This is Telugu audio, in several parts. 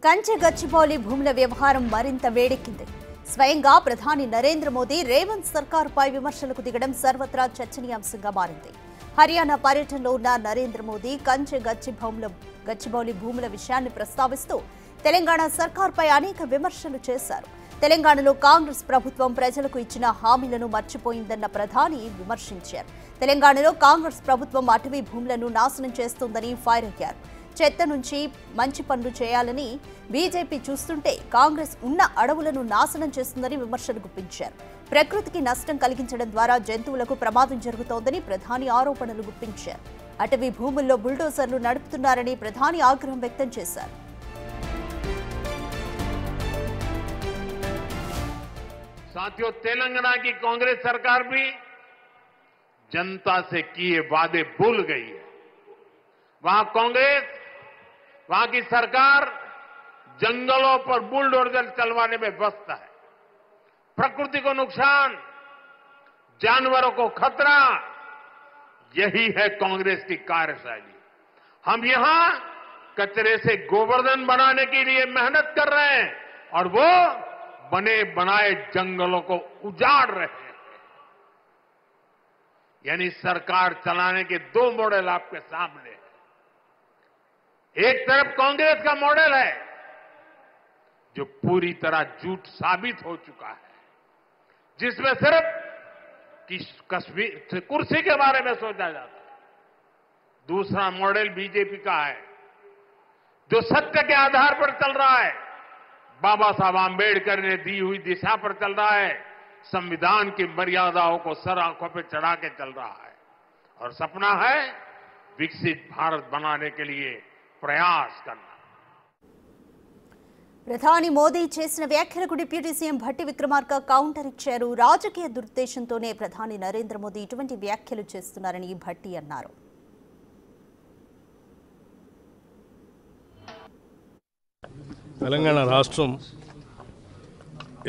కంచె గచ్చిబౌలి భూముల వ్యవహారం మరింత వేడెక్కింది. స్వయంగా ప్రధాని నరేంద్ర మోదీ రేవంత్ సర్కారుపై విమర్శలకు దిగడం సర్వత్రా చర్చనీయాంశంగా మారింది. హర్యానా పర్యటనలో ఉన్న నరేంద్ర మోదీ కంచె గచ్చిబౌలి భూముల విషయాన్ని ప్రస్తావిస్తూ తెలంగాణ సర్కారుపై అనేక విమర్శలు చేశారు. తెలంగాణలో కాంగ్రెస్ ప్రభుత్వం ప్రజలకు ఇచ్చిన హామీలను మర్చిపోయిందన్న ప్రధాని విమర్శించారు. తెలంగాణలో కాంగ్రెస్ ప్రభుత్వం అటవీ భూములను నాశనం చేస్తోందని ఫైర్ అయ్యారు. చెత్త నుంచి మంచి పనులు చేయాలని బీజేపీ చూస్తుంటే కాంగ్రెస్ ఉన్న అడవులను నాశనం చేస్తుందని విమర్శలు గుప్పించారు. ప్రకృతికి నష్టం కలిగించడం ద్వారా జంతువులకు ప్రమాదం జరుగుతోందని ప్రధాని ఆరోపణలు గుప్పించారు. అటవీ భూముల్లో బుల్డోజర్లు నడుపుతున్నారని ప్రధాని ఆగ్రహం వ్యక్తం చేశారు. साथियों, तेलंगाना की कांग्रेस सरकार भी जनता से किए वादे भूल गई है। वहां कांग्रेस, वहां की सरकार जंगलों पर बुलडोजर चलवाने में व्यस्त है। प्रकृति को नुकसान, जानवरों को खतरा, यही है कांग्रेस की कार्यशैली। हम यहां कचरे से गोवर्धन बनाने के लिए मेहनत कर रहे हैं और वो बने बनाए जंगलों को उजाड़ रहे हैं। यानी सरकार चलाने के दो मॉडल आपके सामने हैं। एक तरफ कांग्रेस का मॉडल है जो पूरी तरह झूठ साबित हो चुका है, जिसमें सिर्फ कश्मीर कुर्सी के बारे में सोचा जाता है। दूसरा मॉडल बीजेपी का है जो सत्य के आधार पर चल रहा है, बाबा साहब आंबेडकर ने दी हुई दिशा पर चल रहा है, संविधान की मर्यादाओं को सर आंखों पर चढ़ा के चल रहा है और सपना है विकसित भारत बनाने के लिए प्रयास करना। ప్రధాని మోదీ చేసిన వ్యాఖ్యలకు deputy CM Bhatti Vikramarka counter ఇచ్చారు. రాజకీయ దురుద్దేశంతోనే ప్రధాని నరేంద్ర మోదీ ఇటువంటి వ్యాఖ్యలు చేస్తున్నారని భట్టి అన్నారు. తెలంగాణ రాష్ట్రం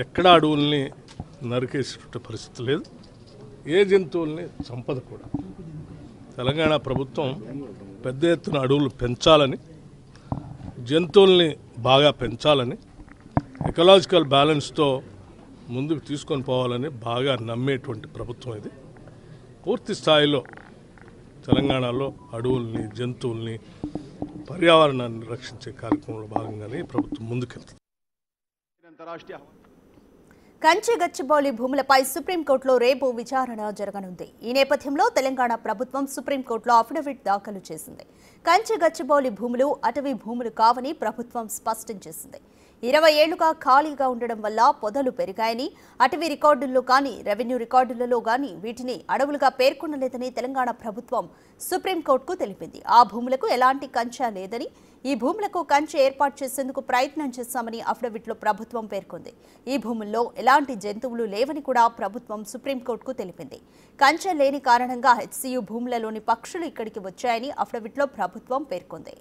ఎక్కడ అడవుల్ని నరికేసేట పరిస్థితి లేదు, ఏ జంతువుల్ని సంపద కూడా. తెలంగాణ ప్రభుత్వం పెద్ద ఎత్తున అడవులు పెంచాలని, జంతువుల్ని బాగా పెంచాలని, ఎకలాజికల్ బ్యాలెన్స్తో ముందుకు తీసుకొని పోవాలని బాగా నమ్మేటువంటి ప్రభుత్వం ఇది. పూర్తి స్థాయిలో తెలంగాణలో అడవుల్ని, జంతువుల్ని, పర్యావరణాన్ని రక్షించే కార్యక్రమంలో భాగంగానే ప్రభుత్వం ముందుకెళ్తుంది. కంచె గచ్చిబౌలి భూములపై సుప్రీంకోర్టులో రేపు విచారణ జరగనుంది. ఈ నేపథ్యంలో తెలంగాణ ప్రభుత్వం సుప్రీంకోర్టులో అఫిడవిట్ దాఖలు చేసింది. కంచె గచ్చిబౌలి భూములు అటవీ భూములు కావని ప్రభుత్వం స్పష్టం చేసింది. 20 ఏళ్లుగా ఖాళీగా ఉండడం వల్ల పొదలు పెరిగాయని, అటవీ రికార్డుల్లో కానీ రెవెన్యూ రికార్డులలో కానీ వీటిని అడవులుగా పేర్కొనలేదని తెలంగాణ ప్రభుత్వం సుప్రీంకోర్టుకు తెలిపింది. ఆ భూములకు ఎలాంటి కంచె లేదని, ఈ భూములకు కంచె ఏర్పాటు చేసేందుకు ప్రయత్నం చేశామని అఫిడవిట్లో ప్రభుత్వం పేర్కొంది. ఈ భూముల్లో ఎలాంటి జంతువులు లేవని కూడా ప్రభుత్వం సుప్రీంకోర్టుకు తెలిపింది. కంచె లేని కారణంగా హెచ్సియు భూములలోని పక్షులు ఇక్కడికి వచ్చాయని అఫిడవిట్లో ప్రభుత్వం పేర్కొంది.